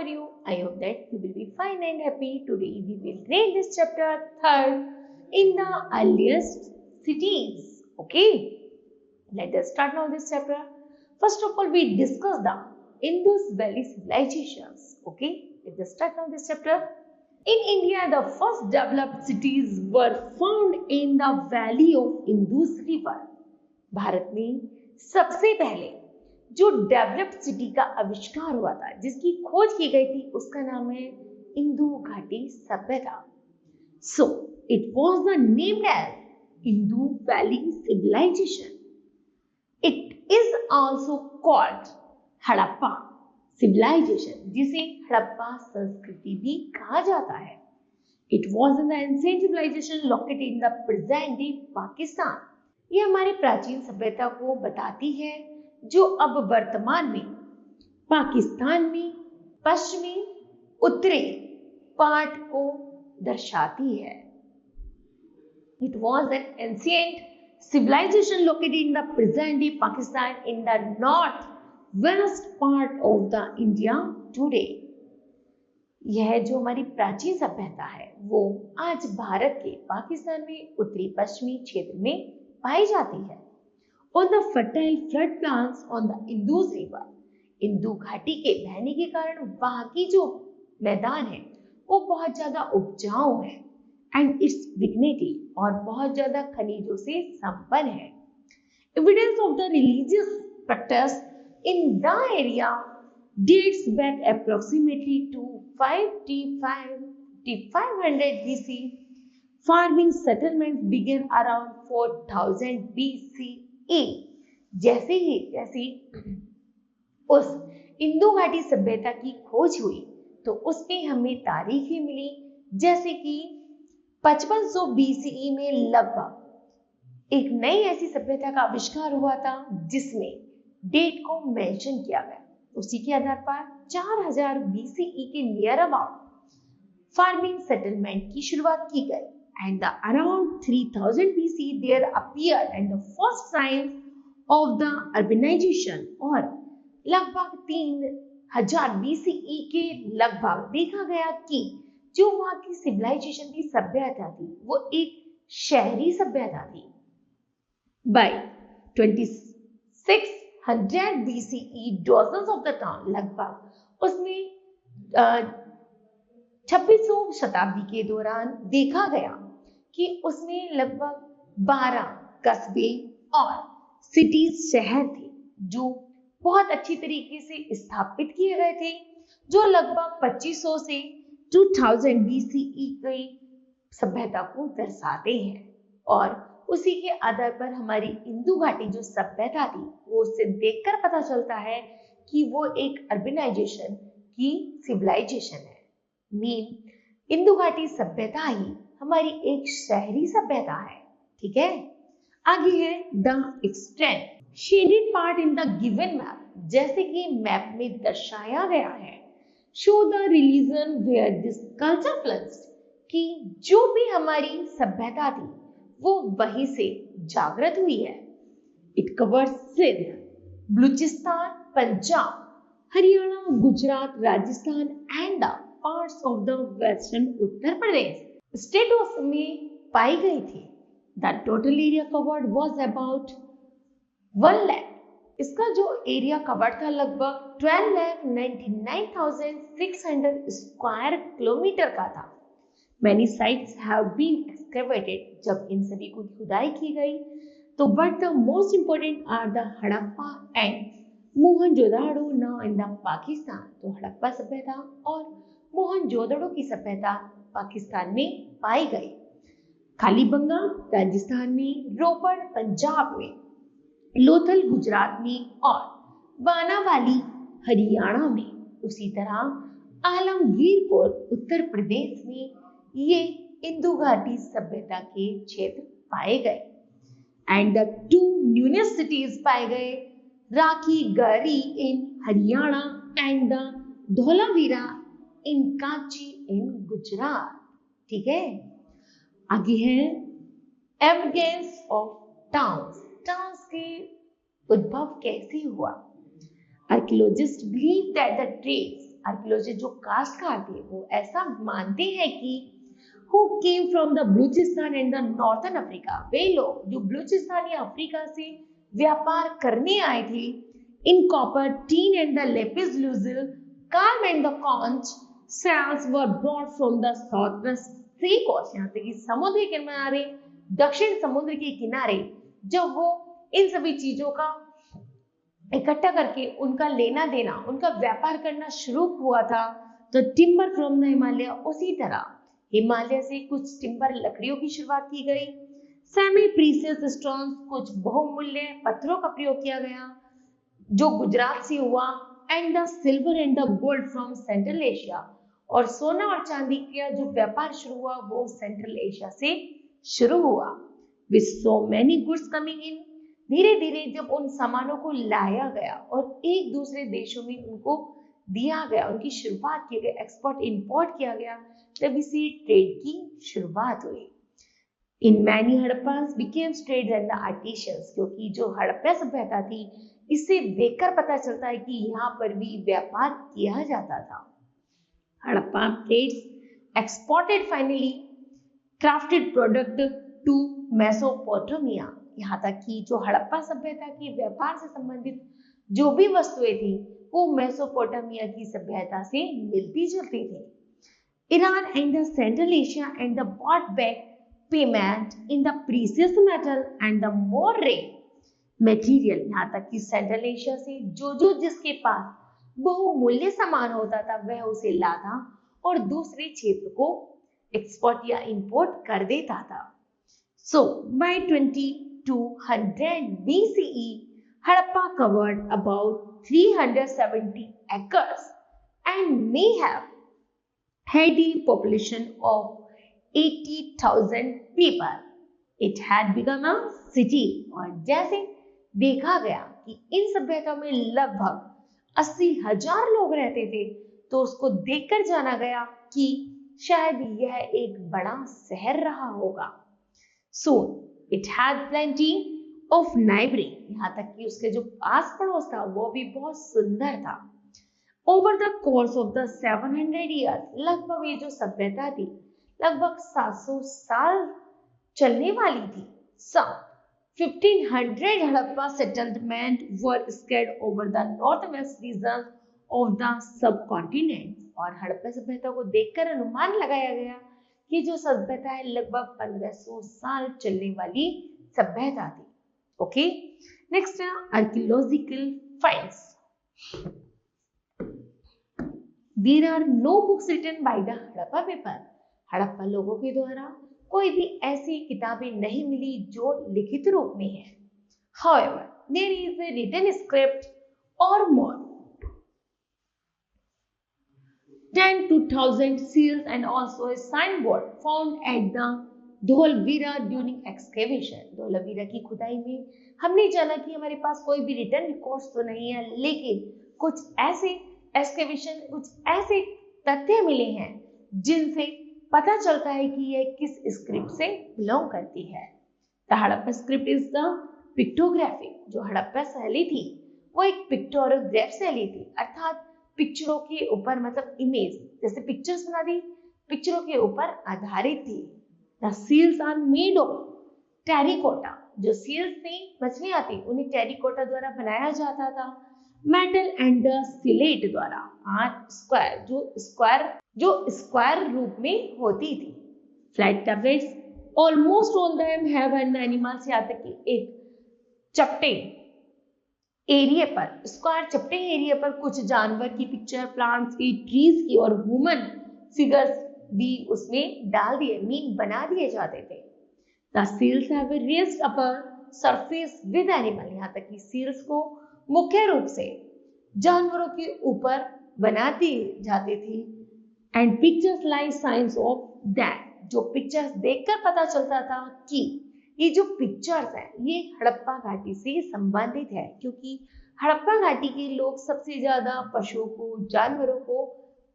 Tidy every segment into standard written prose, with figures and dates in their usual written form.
you? I hope that you will be fine and happy. Today we will read this chapter 3rd in the earliest cities. Okay, let us start now this chapter. First of all, we discuss the Indus Valley civilizations. Okay, let us start now this chapter. In India, the first developed cities were found in the valley of Indus River. Bharat में सबसे पहले जो developed city का आविष्कार हुआ था, जिसकी खोज की गई थी, उसका नाम है इंदु घाटी सभ्यता. So it was the named as Indus valley civilisation. It is also called Harappa civilisation, जिसे हड़प्पा संस्कृति भी कहा जाता है. It was in the ancient civilisation located in the present day Pakistan. ये हमारी प्राचीन सभ्यता को बताती है जो अब वर्तमान में पाकिस्तान में पश्चिमी उत्तरी पार्ट को दर्शाती है. It was an ancient civilization located in the present day Pakistan in the north west part of the India today. यह जो हमारी प्राचीन सभ्यता है वो आज भारत के पाकिस्तान में उत्तरी पश्चिमी क्षेत्र में पाई जाती है. On the fertile floodplains on the Indus River, Indu घाटी के बहने के कारण वहां की जो मैदान है वो बहुत ज्यादा उपजाऊ है एंड इट्स विग्निटी और बहुत ज्यादा खनिजों से संपन्न है. Evidence of the religious practice in the area dates back approximately to 500 BC. Farming settlements began around 4000 BCE. जैसे उस इंदु घाटी सभ्यता की खोज हुई तो उसमें हमें तारीखें मिली, जैसे कि 5500 BCE में लगभग एक नई ऐसी सभ्यता का आविष्कार हुआ था जिसमें डेट को मेंशन किया गया. उसी के आधार पर 4000 BCE के नियर अबाउट फार्मिंग सेटलमेंट की शुरुआत की गई. And around 3000 BC there appeared and the first signs of the urbanization. और लगभग 3000 BCE के लगभग देखा गया कि जो वहां की सिविलाइजेशन की सभ्यता थी वो एक शहरी सभ्यता थी. By 2600 BCE dozens of the town, लगभग उसमें 2600 शताब्दी के दौरान देखा गया कि उसमें लगभग 12 कस्बे और सिटीज शहर थे जो बहुत अच्छी तरीके से स्थापित किए गए थे, जो लगभग 2500 से 2000 BCE की सभ्यता को दर्शाते हैं. और उसी के आधार पर हमारी इंदु घाटी जो सभ्यता थी वो उससे देखकर पता चलता है कि वो एक अर्बनाइजेशन की सिविलाइजेशन है. मीन इंदु घाटी सभ्यता ही हमारी एक शहरी सभ्यता है. ठीक है, आगे है the extent shaded part in the given map. जैसे कि मैप में दर्शाया गया है, show the religion where this culture flourished, कि जो भी हमारी सभ्यता थी वो वहीं से जागृत हुई है. It covers Sindh, Balochistan, Punjab, Haryana, Gujarat, Rajasthan and the parts of the western Uttar Pradesh states में पाई गई थी. The total area covered was about 1 lakh. इसका जो एरिया कवर्ड था लगभग 12,99,600 स्क्वायर किलोमीटर का था. Many sites have been excavated. जब इन सभी को खुदाई की गई तो but the most important are the Harappa and Mohenjodaro now in the Pakistan. तो हड़प्पा सभ्यता और मोहनजोदड़ो की सभ्यता पाकिस्तान में पाई गई. कालीबंगा राजस्थान में, रोपड़ पंजाब में, लोथल गुजरात में और बानावाली हरियाणा में. उसी तरह आलमगीरपुर उत्तर प्रदेश में ये इंदु घाटी सभ्यता के क्षेत्र पाए गए. एंड द 2 न्यूनेस्ट सिटीज पाए गए, राखी गरी इन हरियाणा एंड द धोलावीरा इन कांची इन गुजरात. ठीक है, आगे है एविडेंस ऑफ टाउन्स. टाउन्स के उद्भव कैसे हुआ? Archaeologists believe that the trace archaeologist जो कास्टकार थे वो ऐसा मानते हैं कि who came from the Balochistan and the northern Africa, वे लोग जो बलूचिस्तान या अफ्रीका से व्यापार करने आए थे in copper, tin and the lapis lazuli, carb and the conch shells were brought from the south west sea coast, यहाँ से कि समुद्र के किनारे, दक्षिण समुद्र के किनारे जब वो इन सभी चीजों का इकट्ठा करके उनका लेना देना, उनका व्यापार करना शुरू हुआ था, तो टिम्बर फ्रॉम द हिमालय, उसी तरह हिमालय से कुछ टिम्बर लकड़ियों की शुरुआत की गई। सेमी प्रीसियस स्टोन्स, कुछ बहुमूल्य पत्थरों का प्रयोग किया गया जो गुजरात से हुआ, and the silver and the gold from central Asia, और सोना और चांदी का जो व्यापार शुरू हुआ वो सेंट्रल एशिया से शुरू हुआ। With so many goods coming in, धीरे धीरे जब उन सामानों को लाया गया और एक दूसरे देशों में उनको दिया गया, उनकी शुरुआत की गई, एक्सपोर्ट इंपोर्ट किया गया, तब इसी ट्रेड की शुरुआत हुई। In many Harappas became trade and the artisans, क्योंकि जो हड़प्पा सभ्यता थी इससे देखकर पता चलता है कि यहाँ पर भी व्यापार किया जाता था। Harappa trades exported finally crafted product to Mesopotamia, यहाँ तक कि जो हड़प्पा सभ्यता की व्यापार से संबंधित जो भी वस्तुएं थी वो मेसोपोटामिया की सभ्यता से मिलती जुलती थी। Iran and the central Asia and the bought back payment in the precious metal and the more rare material, यहाँ तक कि सेंट्रल एशिया से जो जिसके पास बहुमूल्य सामान होता था वह उसे लाता और दूसरे क्षेत्र को एक्सपोर्ट या इंपोर्ट कर देता था। So by 2200 BCE, Harappa covered about 370 acres and may have had a population of 80,000 people. It had become a city, और जैसे देखा गया कि इन सभ्यताओं में लगभग 80,000 लोग रहते थे, तो उसको देखकर जाना गया कि शायद यह एक बड़ा शहर रहा होगा। Soon it had plenty of neighboring, यहाँ तक कि उसके जो आस पड़ोस था वो भी बहुत सुंदर था। Over the course of the 700 years, लगभग ये जो सभ्यता थी लगभग 700 साल चलने वाली थी। Some 1500 Harappa settlement were spread over the northwest region of the subcontinent, और हड़प्पा सभ्यता को देखकर अनुमान लगाया गया कि जो सभ्यता है लगभग 1500 साल चलने वाली सभ्यता थी। ओके, नेक्स्ट है archaeological finds. There are no books written by the Harappa people, Harappa लोगों के द्वारा कोई भी ऐसी किताबें नहीं मिली जो लिखित रूप में है। However, there is a written script or more 10 to 1,000 seals and also a signboard found at the Dholavira during excavation. Dholavira की खुदाई में हमने जाना कि हमारे पास कोई भी रिटर्न रिकॉर्ड्स तो नहीं है, लेकिन कुछ ऐसे एक्सकेवेशन, कुछ ऐसे तथ्य मिले हैं जिनसे पता चलता है कि यह किस स्क्रिप्ट से बिलोंग करती है। The Harappa script is the pictography, जो हड़प्पा शैली थी वो एक पिक्टोग्राफ शैली थी, अर्थात पिक्चरों के ऊपर, मतलब इमेज जैसे पिक्चर्स बना दी, पिक्चरों के ऊपर आधारित थी। The seals are made of terracotta, जो सील्स थी मछलियां थी उन्हें टेरिकोटा द्वारा बनाया जाता था। मेटल एंड द सिलेट द्वारा, स्क्वायर जो स्क्वायर रूप में होती थी। Flat tablets almost all them have an animals, यहाँ तक कि एक चपटे एरिया पर, स्क्वायर चपटे एरिया पर कुछ जानवर की पिक्चर, प्लांट्स की, ट्रीज की और ह्यूमन फिगर्स भी उसमें डाल दिए, मीन बना दिए जाते थे। The seals have raised upper surface with animal, यहाँ तक कि सील्स को मुख्य रूप से जानवरों के ऊपर बनाती जाती थी। And pictures like science of that, जो पिक्चर्स देखकर पता चलता था कि ये जो पिक्चर्स है ये हड़प्पा घाटी से संबंधित है, क्योंकि हड़प्पा घाटी के लोग सबसे ज्यादा पशुओं को, जानवरों को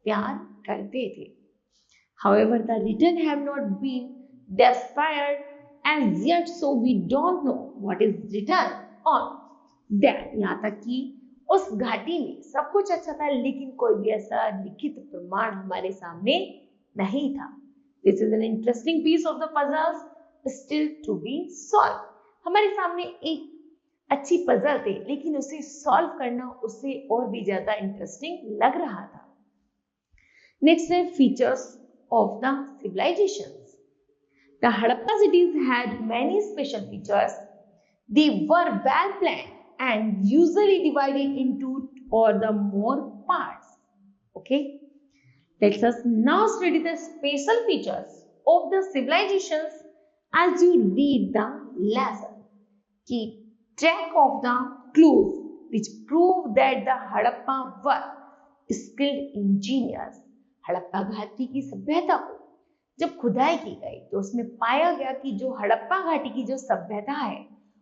प्यार करते थे। However, the written have not been deciphered as yet, so we don't know what is written on that. यहाँ तक कि उस घाटी में सब कुछ अच्छा था, लेकिन कोई भी ऐसा लिखित प्रमाण हमारे सामने नहीं था। This is an interesting piece of the puzzles still to be solve. हमारे सामने एक अच्छी पजल थी, लेकिन उसे सॉल्व करना उससे और भी ज्यादा इंटरेस्टिंग लग रहा था। नेक्स्ट है features of the civilisations. The Harappa cities had many special features. They were well planned and usually divided into or the more parts. Okay, let us now study the special features of the civilizations as you read the lesson. Keep track of the clues which prove that the Harappa were skilled engineers. Harappa घाटी की सभ्यता को जब खुदाई की गई तो उसमें पाया गया कि जो हड़प्पा घाटी की जो सभ्यता है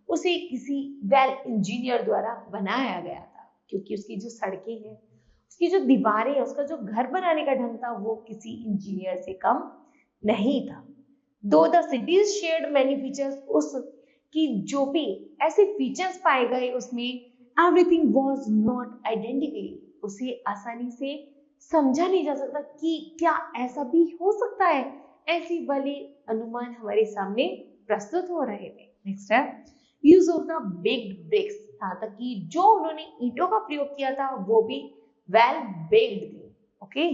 उसे किसी वेल इंजीनियर द्वारा बनाया गया था, क्योंकि उसकी जो सड़कें हैं, उसकी जो दीवारें हैं, उसका जो घर बनाने का ढंग था वो किसी इंजीनियर से कम नहीं था। दो the cities shared many features, उसकी जो भी ऐसे फीचर्स पाए गए उसमें एवरीथिंग वाज नॉट आइडेंटिकली, उसे आसानी से समझा नहीं जा सकता कि क्या ऐसा भी हो सकता है, ऐसी वाले अनुमान हमारे सामने प्रस्तुत हो रहे थे। नेक्स्ट है use of the baked BRICS, यहाँ तक कि जो उन्होंने ईंटों का प्रयोग किया था वो भी वेल बेक्ड थी। Okay,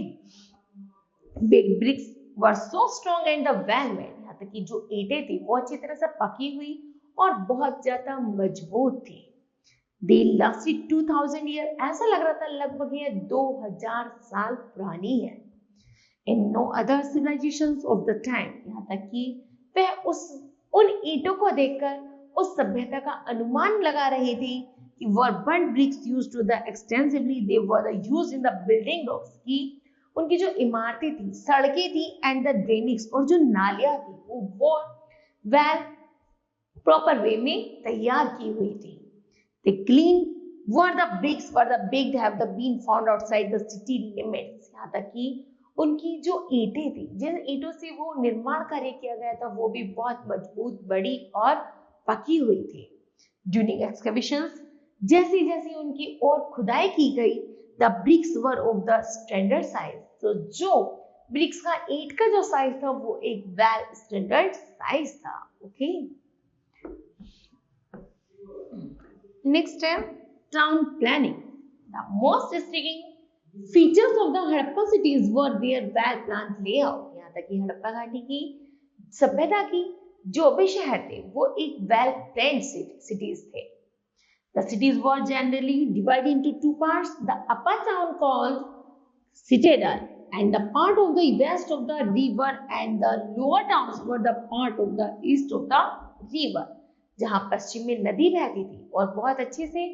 baked bricks were so strong and the well made, यहाँ तक कि जो ईंटें थी वो अच्छी तरह से पकी हुई और बहुत ज्यादा मजबूत थी। They lasted 2000 year, ऐसा लग रहा था लगभग ये 2000 साल पुरानी है। In no other civilizations of the time, यहाँ तक कि वह उन ईंटों को देखकर उस सभ्यता का अनुमान लगा रही थी कि were burnt bricks used to the extensively, they were used in the building blocks, कि उनकी जो इमारतें थी, सड़कें थी and the drainage और जो नालियां थी वो well प्रॉपर वे में तैयार की हुई थी। The clean were the bricks were the baked have the been found outside the city limits, यहाँ तक कि उनकी जो ईंटें थी, जिन ईंटों से वो निर्माण कार्य किया गया था वो भी बहुत मजबूत, बड़ी और पकी हुई थी। During excavations, जैसी जैसी उनकी और खुदाई की गई, the bricks were of the standard size, तो जो ब्रिक्स का ईंट का जो साइज था वो एक वेल स्टैंडर्ड साइज था। ओके, नेक्स्ट है town planning. The most striking features of the Harappa cities were their well planned layout, यहाँ तक कि हड़प्पा घाटी की सभ्यता की जो भी शहर थे वो एक वेल प्लान्ड सिटीज थे। The cities were generally divided into two parts, the upper town called citadel and the part of the west of the river, and the lower towns were the part of the east of the river, जहां पश्चिम में नदी बहती थी और बहुत अच्छे से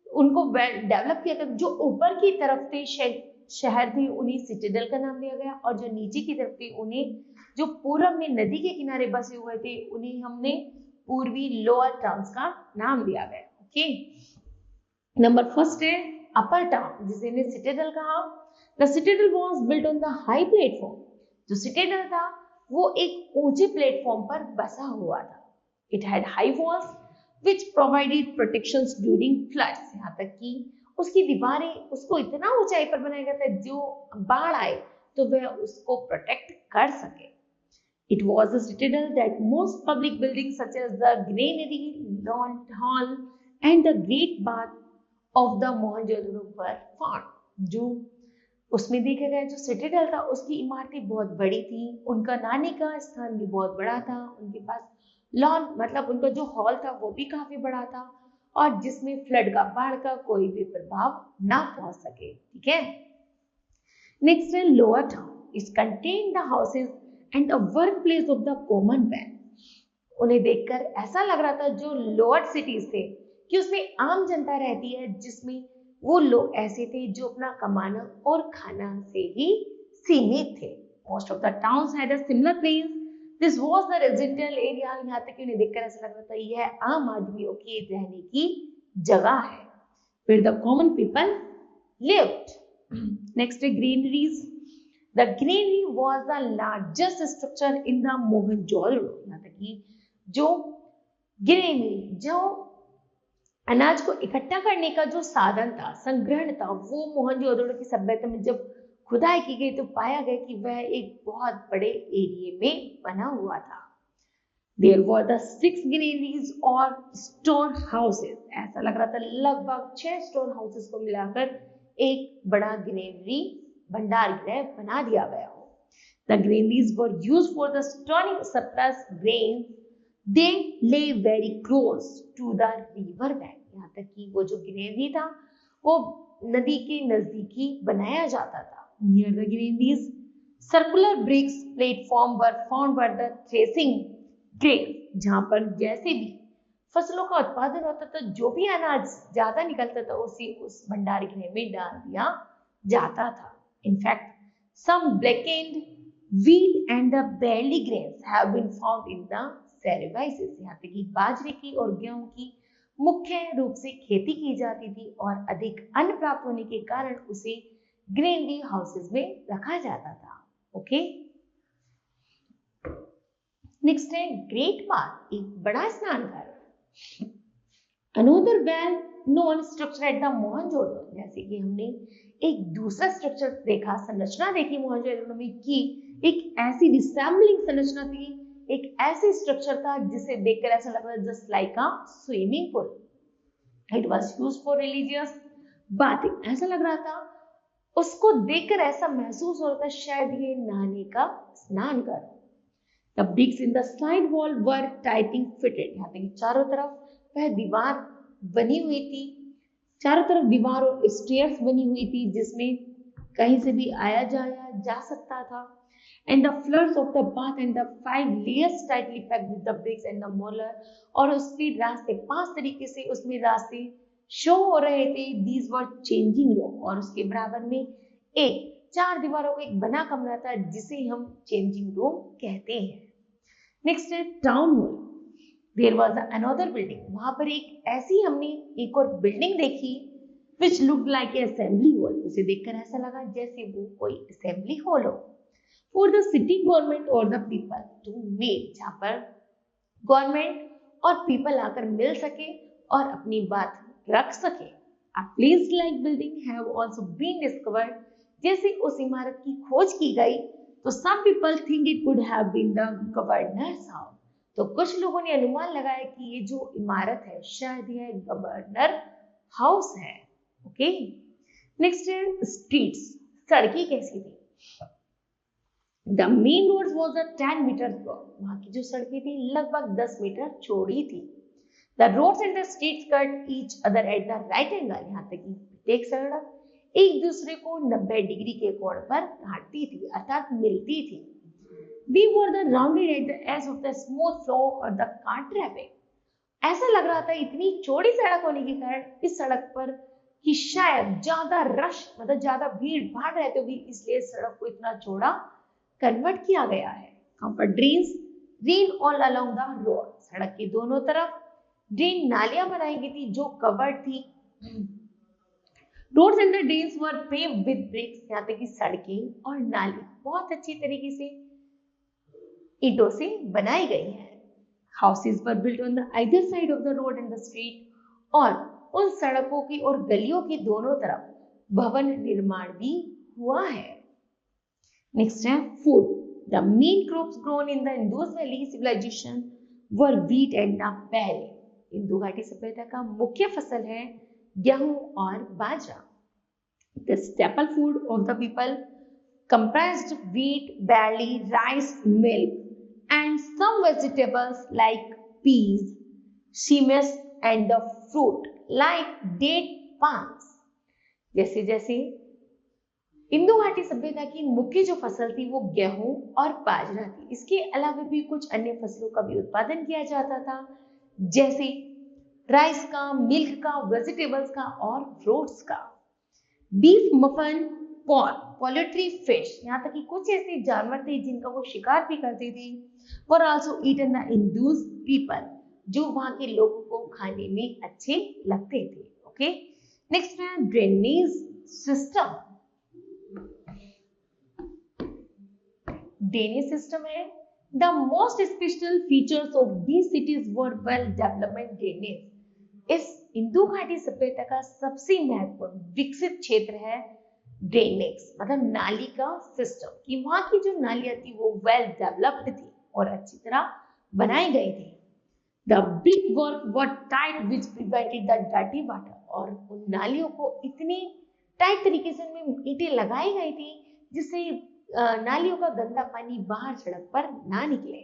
उनको डेवलप किया गया। जो ऊपर की तरफ थे शहर थे उन्हें सिटाडेल का नाम दिया गया, और जो नीचे की तरफ थे उन्हें, जो पूरब में नदी के किनारे बसे हुए थे उन्हें हमने पूर्वी लोअर टाउन्स का नाम दिया गया। ओके, नंबर फर्स्ट है अपर टाउन, जिसे ने सिटाडेल कहा। The Citadel was built on the high platform, जो सिटाडेल था वो एक ऊंचे प्लेटफॉर्म पर बसा हुआ था। It had high walls which provided protections during floods, यहाँ तक कि उसकी दीवारें, उसको इतना ऊंचाई पर बनाया गया था जो बाढ़ आए तो वह उसको प्रोटेक्ट कर सके। It was a citadel that most public buildings such as the granary, lawn hall and the great bath of the Mohenjo-daro were found, जो उसमें देखा गया जो सिटाडेल था उसकी इमारतें बहुत बड़ी थी, उनका नहाने का स्थान भी बहुत बड़ा था, उनके पास लॉन मतलब उनका जो हॉल था वो भी काफी बड़ा था, और जिसमें फ्लड का, बाढ़ का कोई भी प्रभाव ना पहुंच सके। ठीक है, नेक्स्ट है lower town. It contain the houses and the work place of the common man. उन्हें देखकर ऐसा लग रहा था जो लोअर सिटीज थे कि उसमें आम जनता रहती है, जिसमें वो लोग ऐसे थे जो अपना कमाना और खाना से ही सीमित थे। Most of the towns had a similar place, this was the residential area, यहाँ तक कि उन्हें देखकर ऐसा लग रहा था यह आम आदमियों के रहने की जगह है, where the common people lived. Next, granaries. The granary was the largest structure in the Mohenjo-daro, यहाँ तक कि जो ग्रेनरी, जो अनाज को इकट्ठा करने का जो साधन था, संग्रहण था, वो मोहनजोदड़ो की सभ्यता में जब खुदाई की गई तो पाया गया कि वह एक बहुत बड़े एरिया में बना हुआ था। There were the 6 granaries or store houses. ऐसा लग रहा था लगभग 6 स्टोर हाउसेस को मिलाकर एक बड़ा ग्रेनरी भंडार गृह बना दिया गया हो। The granaries were used for the storing surplus grains. They lay very close to the river bank. यहाँ तक कि वो जो ग्रेनरी था वो नदी के नजदीकी बनाया जाता था। Near the granaries, circular bricks platform were found by the threshing grain, जहां पर जैसे भी फसलों का उत्पादन होता था, जो भी अनाज ज्यादा निकलता था उसे उस भंडार गृह में डाल दिया जाता था। In fact some blackened wheat and the barley grains have been found in the services. यहाँ तक कि बाजरे की और गेहूं की मुख्य रूप से खेती की जाती थी और अधिक अन्न प्राप्त होने के कारण उसे ग्रेनरी हाउसेस में रखा जाता था। ओके, नेक्स्ट है ग्रेट बाथ, एक बड़ा स्नान घर। Another well known structure at the Mohenjodaro, जैसे कि हमने एक दूसरा स्ट्रक्चर देखा, संरचना देखी मोहनजोदड़ो में कि एक ऐसी रिसेंबलिंग संरचना थी, एक ऐसी स्ट्रक्चर था जिसे देखकर ऐसा लग रहा था just like a swimming pool. It was used for religious bathing, ऐसा लग रहा था, उसको देखकर ऐसा महसूस हो रहा था शायद ये नहाने का स्नान घर। The bricks in the side wall were tightly fitted. यहाँ तक चारों तरफ वह दीवार बनी हुई थी, चारों तरफ दीवार और स्टेयर्स बनी हुई थी जिसमें कहीं से भी आया जाया जा सकता था। And the floors of the bath and the 5 layers tightly packed with the bricks and the mortar, और उसके रास्ते 5 तरीके से उसमें रास्ते शो हो रहे थे। These were changing room, और उसके बराबर में एक 4 दीवारों का एक बना कमरा था जिसे हम चेंजिंग रूम कहते हैं। नेक्स्ट है town hall. There was another building, वहां पर एक ऐसी हमने एक और बिल्डिंग देखी which looked like a assembly hall, उसे देखकर ऐसा लगा जैसे वो कोई असेंबली हॉल हो। फॉर द सिटी गवर्नमेंट और द पीपल टू मीट, जहां पर गवर्नमेंट और पीपल आकर मिल सके और अपनी बात रख सके। A place like building have also been discovered, जैसे उस इमारत की खोज की गई तो some people think it could have been the governor's house, तो कुछ लोगों ने अनुमान लगाया कि ये जो इमारत है शायद यह गवर्नर हाउस है। ओके, नेक्स्ट है स्ट्रीट्स, सड़कें कैसी थी। The main road was a 10 meter broad, वहां की जो सड़कें थी लगभग 10 मीटर चौड़ी थी। The roads and the streets cut each other at the right angle, यहाँ तक कि प्रत्येक सड़क एक दूसरे को 90 डिग्री के कोण पर काटती थी अर्थात मिलती थी। We were the rounded at the edge of the smooth flow और the car traffic, ऐसा लग रहा था इतनी चौड़ी सड़क होने के कारण इस सड़क पर कि शायद ज्यादा रश मतलब ज्यादा भीड़ भाड़ रहते हुए इसलिए सड़क को इतना चौड़ा कन्वर्ट किया गया है। Comfort drains ran all along the road, सड़क के दोनों तरफ ड्रेन नालियां बनाई गई थी जो कवर्ड थी। Roads and the drains were paved with bricks, यहाँ तक कि सड़कें और नाली बहुत अच्छी तरीके से ईंटों से बनाई गई है। Houses were built on the either side of the road and the street, और उन सड़कों की और गलियों की दोनों तरफ भवन निर्माण भी हुआ है। नेक्स्ट है food. The main crops grown in the Indus valley civilisation were wheat and the barley, Sindhu घाटी सभ्यता का मुख्य फसल है गेहूं और बाजरा। The staple food of the people comprised wheat, barley, rice, milk, and some vegetables like peas, shimesh, and the fruit like date palms. जैसे जैसे सिंधु घाटी सभ्यता की मुख्य जो फसल थी वो गेहूं और बाजरा थी, इसके अलावा भी कुछ अन्य फसलों का भी उत्पादन किया जाता था जैसे राइस का, मिल्क का, वेजिटेबल्स का और फ्रूट्स का। बीफ, मफन, पॉर्क, पोल्ट्री, फिश, यहाँ तक कि कुछ ऐसे जानवर थे जिनका वो शिकार भी करते थे। Were also eaten the Indus people, जो वहां के लोगों को खाने में अच्छे लगते थे। ओके, नेक्स्ट है ड्रेनेज सिस्टम। ड्रेनेज सिस्टम है the most special features of these cities were well developed drainage, इस सिंधु घाटी सभ्यता का सबसे महत्वपूर्ण विकसित क्षेत्र है ड्रेनेज, मतलब नाली का सिस्टम, कि वहां की जो नालियां थी वो वेल डेवलप्ड थी और अच्छी तरह बनाई गई थी। The brick work were tight which prevented the dirty water, और उन नालियों को इतनी टाइट तरीके से उनमें ईंटें लगाई गई थी जिससे नालियों का गंदा पानी बाहर सड़क पर ना निकले।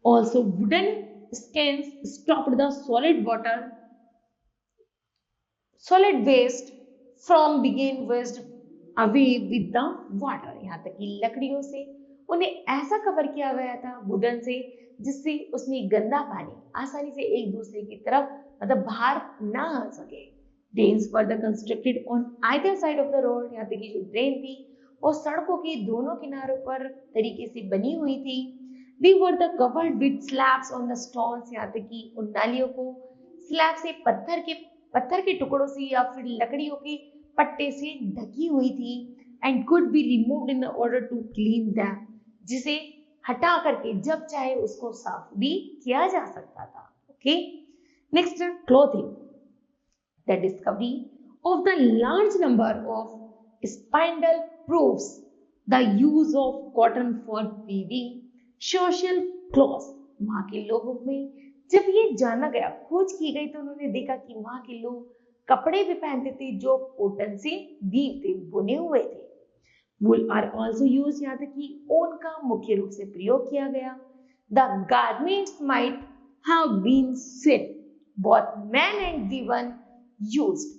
Also, wooden skins stopped the solid waste from being washed away with the water। यहाँ तक कि लकड़ियों से उन्हें ऐसा कवर किया गया था वुडन से, जिससे उसमें गंदा पानी आसानी से एक दूसरे की तरफ मतलब बाहर ना आ सके। Drains were the constructed on either side of the road. यहाँ तक कि जो ड्रेन थी वो सड़कों के दोनों किनारों पर तरीके से बनी हुई थी। They were the covered with slabs on the stones। यहाँ तक कि उन नालियों को स्लैब से पत्थर के टुकड़ों से या फिर लकड़ियों के पट्टे से ढकी हुई थी। And could be removed in order to clean them, जिसे हटा करके जब चाहे उसको साफ भी किया जा सकता था। Okay, next clothing. The discovery of the large number of spindle proves the use of cotton for weaving social cloth। वहां के लोगों में जब ये जाना गया, खोज की गई, तो उन्होंने देखा कि वहां के लोग कपड़े भी पहनते थे जो कॉटन से वीव थे, बुने हुए थे। वूल आर ऑल्सो यूज, यहाँ तक कि ऊन का मुख्य रूप से प्रयोग किया गया। The garments might have been seen both men and women used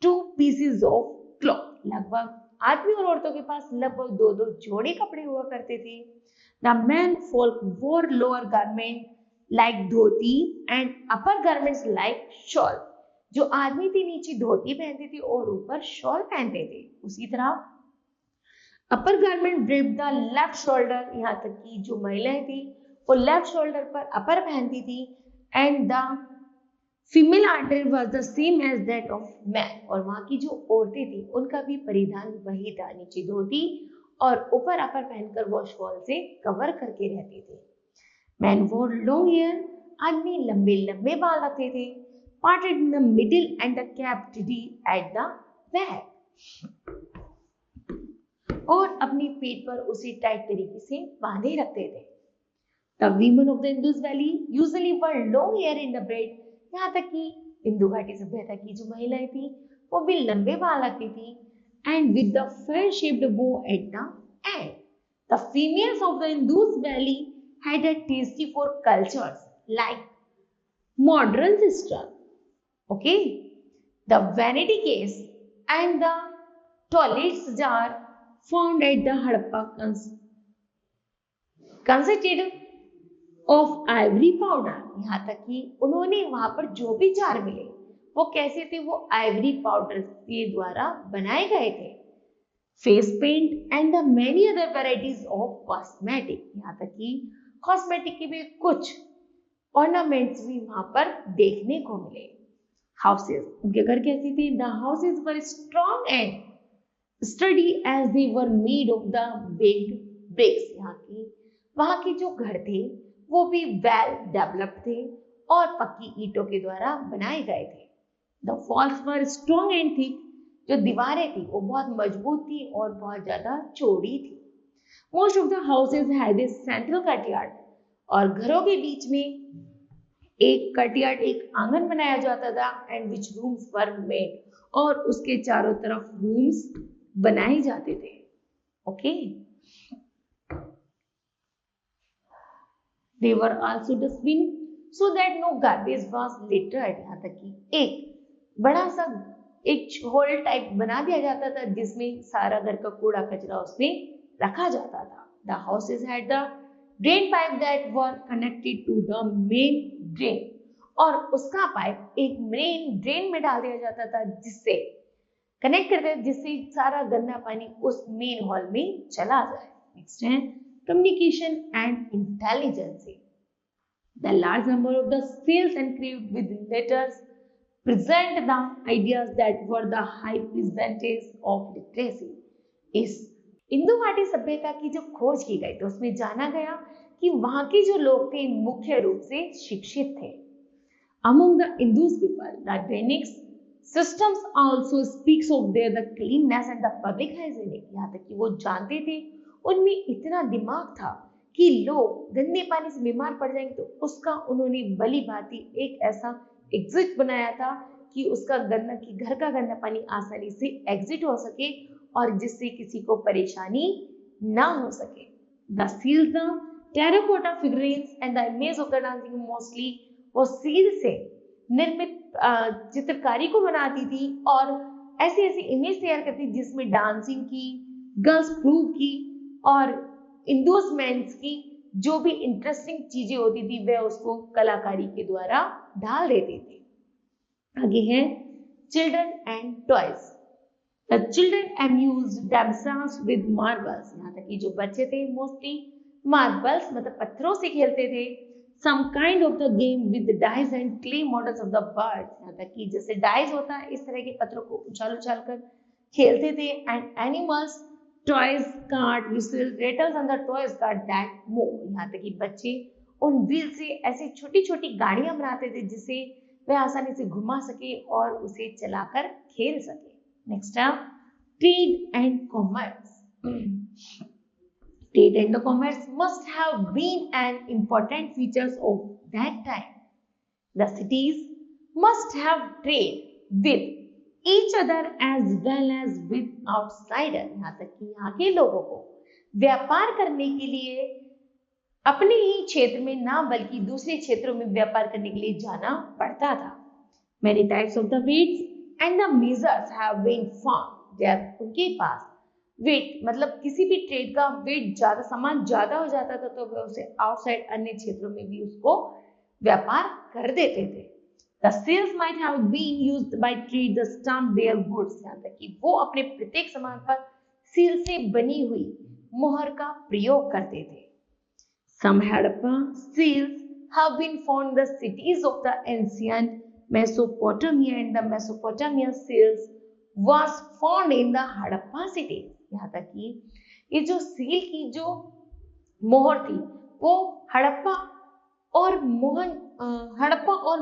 2 pieces of cloth। लगभग आदमी और औरतों के पास लगभग दो दो जोड़े कपड़े हुआ करते थे। The men folk wore lower garment like dhoti and upper garments like shawl। जो आदमी थे नीचे धोती पहनते थे और ऊपर शॉल पहनते थे। उसी तरह upper garment drape the left shoulder, यहाँ तक कि जो महिलाएं थी वो लेफ्ट शोल्डर पर अपर पहनती थी। And the female attire was the same as that of man, और वहां की जो औरतें थी उनका भी परिधान वही था, नीचे धोती और ऊपर अपर पहनकर वो शॉल से कवर करके रहते थे। मैन वोर लॉन्ग हेयर, आदमी लंबे लंबे बाल रखते थे। Parted in the middle and the capped at the back, और अपने पेट पर उसे टाइट तरीके से बांधे रखते थे। The women of the Indus Valley usually wore long hair in the braid। यहाँ तक कि सिंधु घाटी सभ्यता की जो महिलाएं थी वो भी लंबे बाल रखती थी। And with the fair-shaped bow at the end, the females of the Indus Valley had a taste for cultures like modern sister, okay, the vanity case and the toilet jar found at the Harappa consisted of ivory powder। यहाँ तक कि उन्होंने वहां पर जो भी jar मिले वो कैसे थे, वो आइवरी पाउडर के द्वारा बनाए गए थे। Face paint and the many other varieties of cosmetic, यहाँ तक कि कॉस्मेटिक के भी कुछ ऑर्नामेंट्स भी वहां पर देखने को मिले। हाउसेस, उनके घर कैसे थे? The houses were strong and study as they were made of the baked bricks. वहां के जो घर थे वो भी वेल डेवलप्ड थे और पक्की ईंटों के द्वारा बनाए गए थे। The walls were strong and thick, जो दीवारें थी वो बहुत मजबूत थी और बहुत ज्यादा चौड़ी थी। Most of the houses had a central courtyard, और घरों के बीच में एक कटयार्ड, एक आंगन बनाया जाता था। And which rooms were made, और उसके चारों तरफ रूम्स बनाए जाते थे। Okay, They were also dustbin so that no garbage was littered। यहाँ तक कि एक बड़ा सा एक होल टाइप बना दिया जाता था जिसमें सारा घर का कूड़ा कचरा उसमें रखा जाता था। The houses had the drain pipe that were connected to the main drain, और उसका पाइप एक मेन ड्रेन में डाल दिया जाता था जिससे कनेक्ट करते थे, जिससे सारा गंदा पानी उस मेन हॉल में चला जाए। नेक्स्ट है communication and intelligence। The large number of the seals engraved with letters present the ideas that were the high percentage of literacy। इस सिंधु घाटी सभ्यता की जो खोज की गई तो उसमें जाना गया कि वहां के जो लोग थे मुख्य रूप से शिक्षित थे। Among the Indus people, the drainage systems also speaks of their the cleanness and the public hygienic. यहाँ तक कि वो जानते थे, उनमें इतना दिमाग था कि लोग गंदे पानी से बीमार पड़ जाएंगे, तो उसका उन्होंने भली भांति एक ऐसा एग्जिट बनाया था कि उसका गंदा कि घर का गंदा पानी आसानी से एग्जिट हो सके और जिससे किसी को परेशानी ना हो सके. The seals, the terracotta figurines and the image of the dancing mostly वो सील से निर्मित चित्रकारी को बनाती थी और ऐसी ऐसी इमेज तैयार करती जिसमें डांसिंग की, गर्ल्स ग्रुप की और इंडोस मेंस की जो भी इंटरेस्टिंग चीजें होती थी वह उसको कलाकारी के द्वारा ढाल देते थे. आगे है children and toys. The children amused themselves with marbles. यहाँ तक कि जो बच्चे थे मोस्टली मार्बल्स मतलब पत्थरों से खेलते थे. Some kind of the game with the dice and clay models of the birds. यहाँ तक कि जैसे डाइस होता है इस तरह के पत्थरों को उछाल उछाल कर खेलते थे. And animals, toys, cart, whistle, rattles and the toys cart that move. यहाँ तक कि बच्चे उन व्हील से ऐसी छोटी छोटी गाड़ियां बनाते थे जिसे वह आसानी से घुमा सके और उसे चलाकर खेल सके. Next up, trade and commerce. Trade and commerce must have been an important features of that time. The cities must have trade with each other as well as with outsiders. यहाँ तक कि यहाँ के लोगों को व्यापार करने के लिए अपने ही क्षेत्र में ना बल्कि दूसरे क्षेत्रों में व्यापार करने के लिए जाना पड़ता था. Many types of the weights and the measures have been found. जब उनके पास वेट मतलब किसी भी ट्रेड का वेट ज्यादा सामान ज्यादा हो जाता था तो वे उसे आउटसाइड अन्य क्षेत्रों में भी उसको व्यापार कर देते थे. The sales might have been used by trade to stamp their goods. यहाँ तक कि वो अपने प्रत्येक सामान पर सील से बनी हुई मोहर का प्रयोग करते थे. Some Harappa seals have been found in the cities of the ancient Mesopotamia and the Mesopotamia seals was found in the Harappa city. यहाँ तक कि ये जो सील की जो मोहर थी वो हड़प्पा और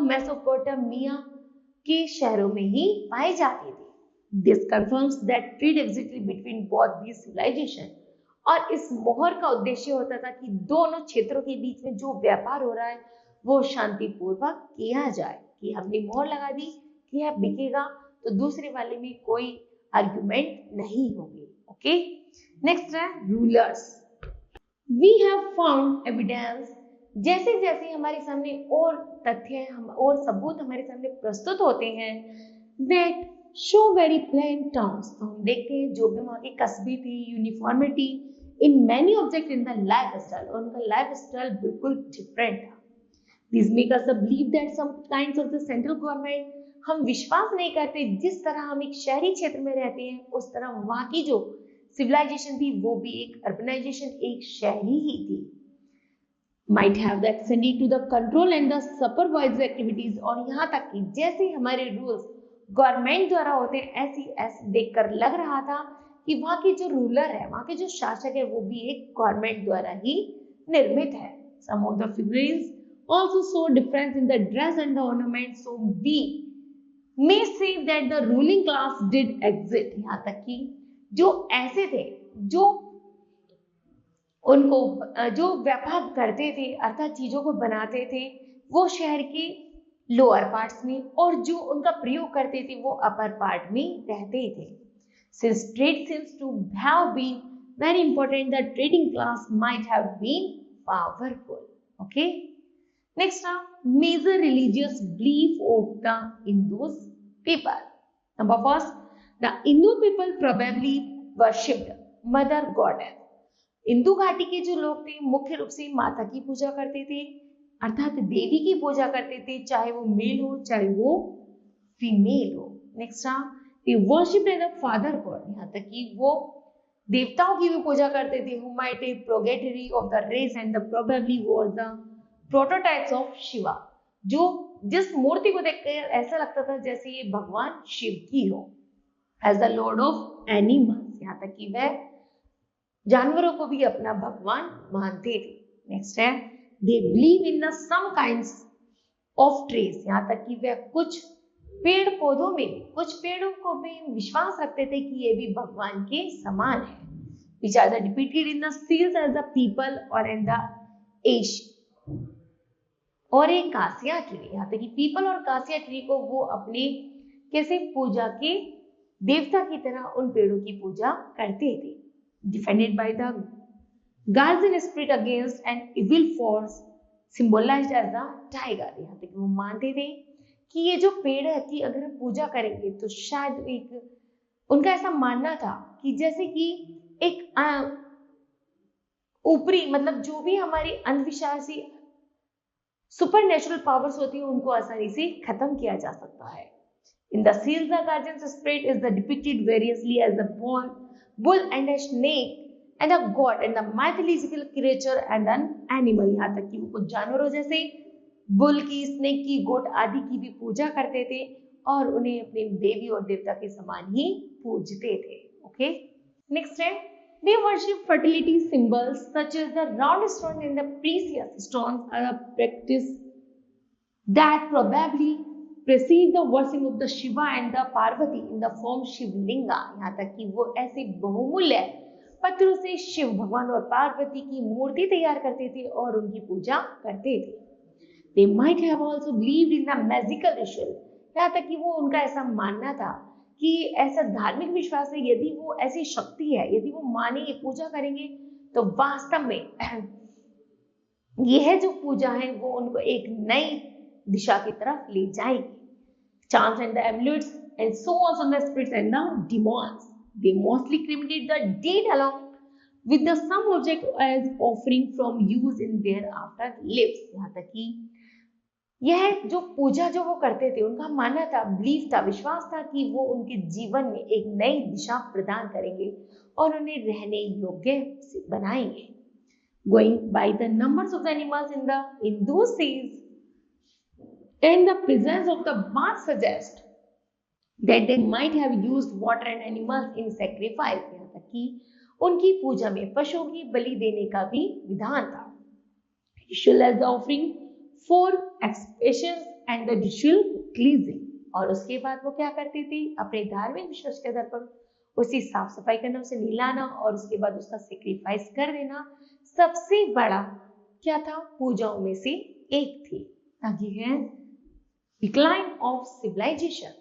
मेसोपोटामिया के शहरों में ही पाई जाती थी. This confirms that trade existed between both these civilizations. और इस मोहर का उद्देश्य होता था कि दोनों क्षेत्रों के बीच में जो व्यापार हो रहा है वो शांतिपूर्वक किया जाए कि हमने मोहर लगा दी कि यह बिकेगा तो दूसरे वाले में कोई आर्गुमेंट नहीं होगी. ओके, नेक्स्ट है rulers. We have found evidence. जैसे जैसे हमारे सामने और तथ्य और सबूत हमारे सामने प्रस्तुत होते हैं that show very plain terms. तो हम देखते हैं जो भी वहाँ के कस्बे थे uniformity in many object in the life style. और उनका लाइफ स्टाइल बिल्कुल डिफरेंट था. These make us believe that some kinds of the central government हम विश्वास नहीं करते जिस तरह हम एक शहरी क्षेत्र में रहते हैं उस तरह वहाँ की जो सिविलाइजेशन थी वो भी एक अर्बनाइजेशन एक शहरी ही थी. Might have the extended to the control and the supervisory activities. और यहाँ तक कि जैसे हमारे रूल्स गवर्नमेंट द्वारा होते हैं ऐसे देखकर लग रहा था कि वहाँ के जो रूलर है वहाँ के जो शासक है वो भी एक गवर्नमेंट द्वारा ही निर्मित है. Some of the figurines also show difference in the dress and the ornaments, so we may say that the ruling class did exist. यहाँ तक कि जो ऐसे थे जो उनको जो व्यापार करते थे अर्थात चीजों को बनाते थे वो शहर के लोअर पार्ट्स में और जो उनका प्रयोग करते थे वो अपर पार्ट में रहते थे. Since trade seems to have been very important, the trading class might have been powerful. Okay. Next up, major religious belief of the Indus people. Number first, the Hindu people probably worshipped Mother Goddess. Indu घाटी के जो लोग थे मुख्य रूप से माता की पूजा करते थे अर्थात देवी की पूजा करते थे चाहे वो मेल हो चाहे वो फीमेल हो. Next they worship the father god. यहाँ तक कि वो देवताओं की भी पूजा करते थे who might be progeny of the race and the probably was the prototypes of Shiva. जो जिस मूर्ति को देखकर ऐसा लगता था जैसे ये भगवान शिव की हो as the lord of animals. यहाँ तक कि वह जानवरों को भी अपना भगवान मानते थे. नेक्स्ट है they believe in the some kinds of trees, यहाँ तक कि वह कुछ पेड़ पौधों में भी, कुछ पेड़ों को भी विश्वास रखते थे कि ये भी भगवान के समान है। which are depicted in the seals as the people or in the ash और एक कासिया ट्री, यहाँ तक कि पीपल और कासिया ट्री को वो अपने कैसे पूजा के देवता की तरह उन पेड़ों की पूजा करते थे। Defended by the guardian spirit against an evil force symbolized as the tiger, यहाँ तक वो मानते थे कि ये जो पेड़ है कि अगर हम पूजा करेंगे तो शायद एक उनका ऐसा मानना था कि जैसे कि एक ऊपरी मतलब जो भी हमारी अंधविश्वासी सुपर नेचुरल पावर्स होती है उनको आसानी से खत्म किया जा सकता है। In the seals the guardian spirit is the depicted variously as the bull and a snake and a god and the mythological creature and an animal, यहाँ तक कि वो कुछ जानवरों जैसे बुल की, स्नेक की, गोट आदि की भी पूजा करते थे और उन्हें अपने देवी और देवता के समान ही पूजते थे। ओके, नेक्स्ट है they worship fertility symbols such as the round stone and the precious stones are a practice that probably precede the worship of the Shiva and the Parvati in the form Shivlinga, यहाँ तक कि वो ऐसे बहुमूल्य पत्थरों से शिव भगवान और पार्वती की मूर्ति तैयार करते थे और उनकी पूजा करते थे। They might have also believed in the magical ritual, यहाँ तक कि वो उनका ऐसा मानना था कि ऐसा धार्मिक विश्वास है, यदि वो ऐसी शक्ति है, यदि वो मानेंगे, पूजा करेंगे तो वास्तव में यह जो पूजा है वो उनको एक नई दिशा की तरफ ले जाएगी। Charms and the amulets and so on the spirits and the demons. They mostly cremated the dead along with the some object as offering from use in their after lives, यहाँ तक कि यह जो पूजा जो वो करते थे उनका मानना था, बिलीफ था, विश्वास था कि वो उनके जीवन में एक नई दिशा प्रदान करेंगे और उन्हें रहने योग्य बनाएंगे। Going by the numbers of the animals in those days and the presence of the bath suggest that they might have used water and animals in sacrifice, यहाँ तक कि उनकी पूजा में पशुओं की बलि देने का भी विधान था। Ritual as the offering for expiation and the ritual cleansing, और उसके बाद वो क्या करते थे, अपने धार्मिक विश्वास के आधार पर उसी साफ सफाई करना, उसे नहलाना और उसके बाद उसका सेक्रीफाइस कर देना सबसे बड़ा क्या था, पूजाओं में से एक थी। आगे है decline of civilisation.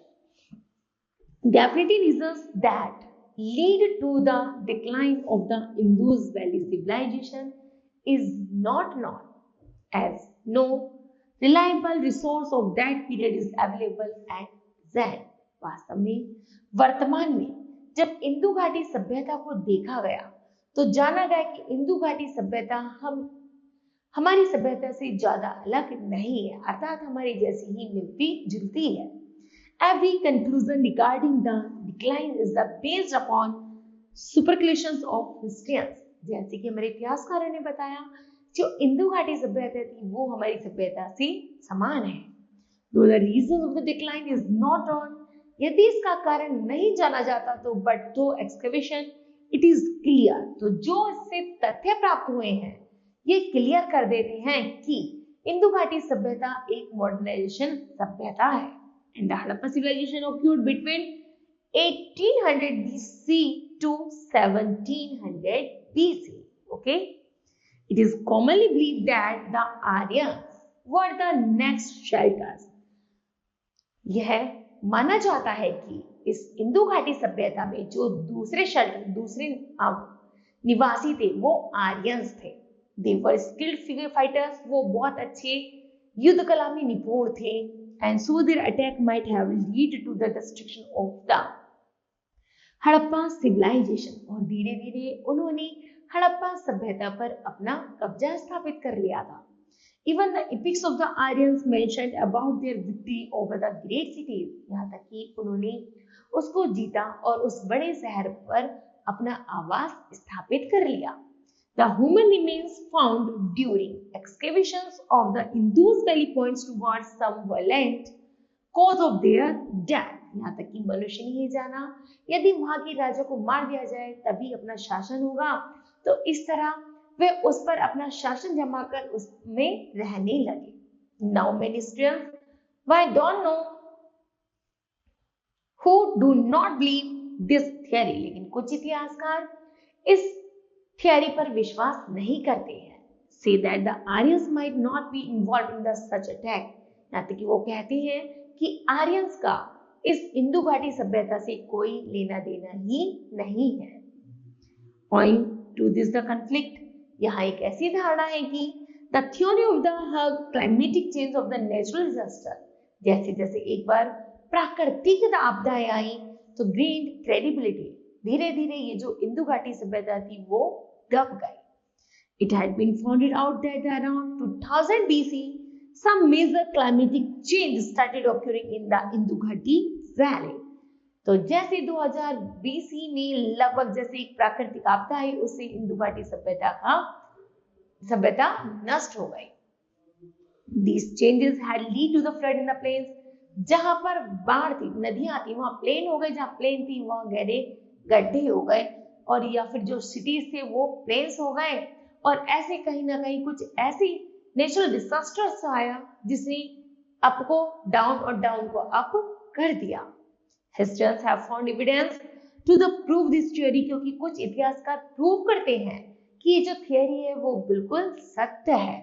Definitely reasons that lead to the decline of the Indus Valley civilization is not known, as no reliable resource of that period is available at present. वास्तव में वर्तमान में जब इंदु घाटी सभ्यता को देखा गया तो जाना गया कि इंदु घाटी सभ्यता हमारी सभ्यता से ज्यादा अलग नहीं है, अर्थात हमारी जैसी ही मिलती जुलती है। Every conclusion regarding the decline is based upon superstitions of Christians, जैसे कि हमारे इतिहासकारों ने बताया जो इंदु घाटी सभ्यता थी वो हमारी सभ्यता से समान है। Though the reasons of the decline is not known, यदि इसका कारण नहीं जाना जाता तो but through excavation it is clear, तो जो इससे तथ्य प्राप्त हुए हैं ये क्लियर कर देते हैं कि इंदु घाटी सभ्यता एक मॉडर्नाइजेशन सभ्यता है। And the Harappa civilization occurred between 1800 BC to 1700 BC. Okay, it is commonly believed that the Aryans were the next shelters. यह माना जाता है कि इस इंदु घाटी सभ्यता में जो दूसरे निवासी थे वो आर्यंस थे। They were skilled figure fighters, वो बहुत अच्छे युद्ध कला में निपुण थे। And so their attack might have led to the destruction of the Harappa civilization, और धीरे धीरे उन्होंने हड़प्पा सभ्यता पर अपना कब्जा स्थापित कर लिया था। Even the epics of the Aryans mentioned about their victory over the great cities, यहाँ तक कि उन्होंने उसको जीता और उस बड़े शहर पर अपना आवास स्थापित कर लिया। The human remains found during excavations of the Indus Valley points towards some violent cause of their death, यहाँ तक कि मनुष्य ने ये जाना यदि वहां के राजा को मार दिया जाए तभी अपना शासन होगा, तो इस तरह वे उस पर अपना शासन जमा कर उसमें रहने लगे। Now many Christians Why don't know who do not believe this theory, लेकिन कुछ इतिहासकार इस थियरी पर विश्वास नहीं करते हैं। Say that the Aryans might not be involved in the such attack, यहाँ तक कि वो कहते हैं कि आर्यंस का इस इंदु घाटी सभ्यता से कोई लेना देना ही नहीं है। Owing to this the conflict, यहाँ एक ऐसी धारणा है कि the theory of the climatic change of the natural disaster, जैसे जैसे एक बार प्राकृतिक आपदाएं आई तो gained credibility, धीरे धीरे ये जो इंदु घाटी सभ्यता थी वो दब गई। It had been found out that around 2000 BC, some major climatic change started occurring in the Indus Ghati Valley. तो जैसे 2000 BC में लगभग जैसे एक प्राकृतिक आपदा आई, उससे इंदु घाटी सभ्यता नष्ट हो गई। These changes had lead to the flood in the plains. जहां पर बाढ़ थी, नदियां थी, वहां प्लेन हो गए, जहां प्लेन थी वहां गहरे गड्ढे हो गए, और या फिर जो सिटीज थे वो प्लेन्स हो गए, और ऐसे कहीं ना कहीं कुछ ऐसी नेचुरल डिजास्टर्स आया जिसने अप को डाउन और डाउन को अप कर दिया। Historians have found evidence to the prove this theory, क्योंकि कुछ इतिहासकार प्रूव करते हैं कि ये जो थियरी है वो बिल्कुल सत्य है।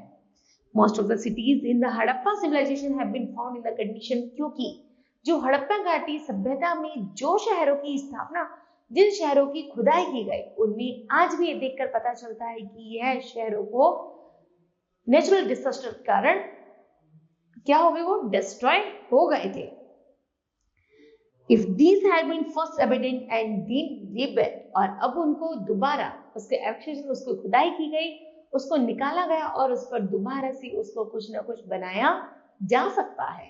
Most of the cities in the Harappa civilisation have been found in the condition, क्योंकि जो हड़प्पा घाटी सभ्यता में जो शहरों की स्थापना, जिन शहरों की खुदाई की गई, उनमें आज भी ये देखकर पता चलता है कि यह शहरों को नेचुरल डिजास्टर के कारण क्या हो गए, वो डिस्ट्रॉय हो गए थे। If these had been first evident and then rebuilt, और अब उनको दोबारा उसके एक्सट्रैक्शन, उसको खुदाई की गई, उसको निकाला गया और उस पर दोबारा से उसको कुछ ना कुछ बनाया जा सकता है।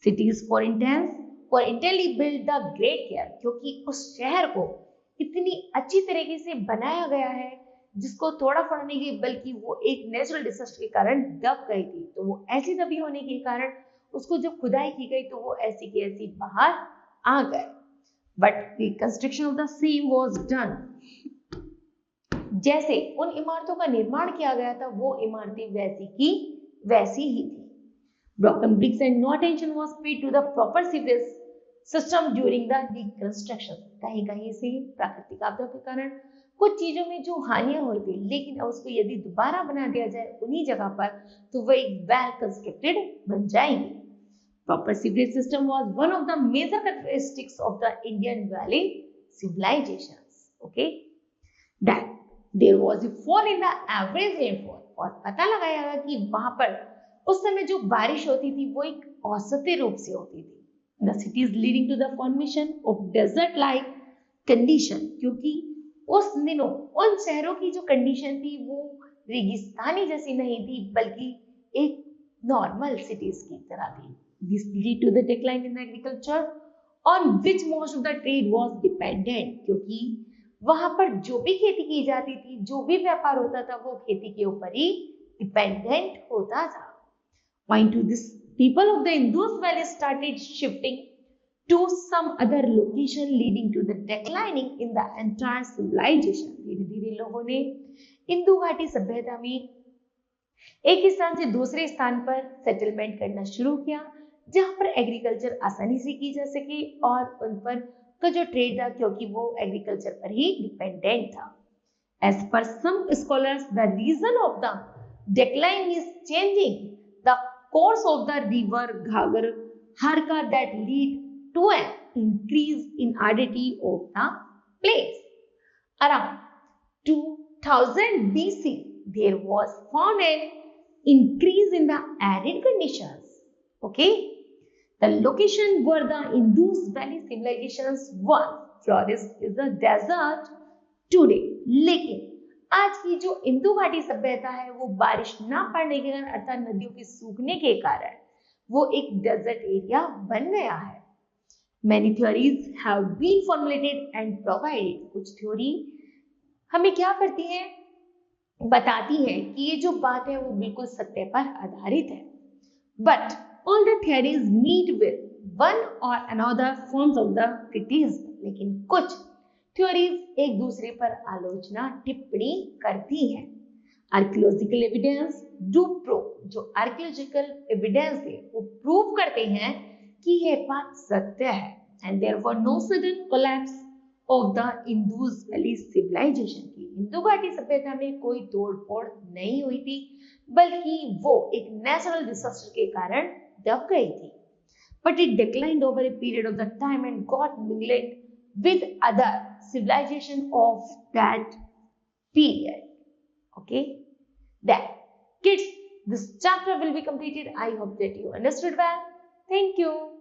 Cities for intently build the great care, क्योंकि उस शहर को इतनी अच्छी तरीके से बनाया गया है जिसको तोड़ा फोड़ा नहीं गई, बल्कि वो एक नेचुरल डिजास्टर के कारण दब गई थी। तो वो ऐसी दबी होने के कारण उसको जब खुदाई की गई तो वो ऐसी की ऐसी बाहर आ गए। But the construction of the same was done, जैसे उन इमारतों का निर्माण किया गया था वो इमारतें वैसी की वैसी ही थी। Broken bricks and no attention was paid to the proper sewage system during the reconstruction. कहीं कहीं से प्राकृतिक आपदा के कारण कुछ चीजों में जो हानियां हुई थी, लेकिन अब उसको यदि दोबारा बना दिया जाए उन्हीं जगह पर तो वह एक वेल कंस्ट्रक्टेड बन जाएंगी। Proper sewage system was one of the major characteristics of the Indian Valley civilizations. Okay, that there was a fall in the average rainfall, और पता लगाया गया कि वहां पर उस समय जो बारिश होती थी वो एक औसत रूप से होती थी। The cities leading to the formation of desert-like condition, क्योंकि उस दिनों उन शहरों की जो कंडीशन थी वो रेगिस्तानी जैसी नहीं थी, बल्कि एक नॉर्मल सिटीज की तरह थी। This lead to the decline in agriculture on which most of the trade was dependent, क्योंकि वहां पर जो भी खेती की जाती थी, जो भी व्यापार होता था, वो खेती के ऊपर ही डिपेंडेंट होता था। Owing to this, people of the Indus Valley started shifting to some other location, leading to the declining in the entire civilization. धीरे धीरे लोगों ने इंदु घाटी सभ्यता में एक स्थान से दूसरे स्थान पर सेटलमेंट करना शुरू किया, जहां पर एग्रीकल्चर आसानी से की जा सके और उन पर का जो ट्रेड था, क्योंकि वो एग्रीकल्चर पर ही डिपेंडेंट था। As per some scholars, the reason of the decline is changing the course of the river Ghagar Harka that lead to an increase in aridity of the place. Around 2000 BC, there was found an increase in the arid conditions. Okay, the location where the Indus Valley civilizations once flourished is the desert today. लेकिन आज की जो इंदु घाटी सभ्यता है वो बारिश ना पड़ने के कारण, अर्थात नदियों के सूखने के कारण, वो एक डेजर्ट एरिया बन गया है। Many theories have been formulated and provided. कुछ थ्योरी हमें क्या करती है, बताती है कि ये जो बात है वो बिल्कुल सत्य पर आधारित है। But all the theories meet with one or another forms of the criticism. लेकिन कुछ थ्योरीज एक दूसरे पर आलोचना टिप्पणी करती हैं। आर्कियोलॉजिकल एविडेंस डू प्रूव जो आर्कियोलॉजिकल एविडेंस थे वो प्रूव करते हैं कि ये बात सत्य है and there were no sudden collapse of the Indus valley civilisation की हिंदू घाटी सभ्यता में कोई तोड़फोड़ नहीं हुई थी बल्कि वो एक नेचुरल डिजास्टर के कारण दब गई थी but it declined over a period of the time and got mingled with other civilization of that period. Okay, then kids, this chapter will be completed. I hope that you understood well. Thank you.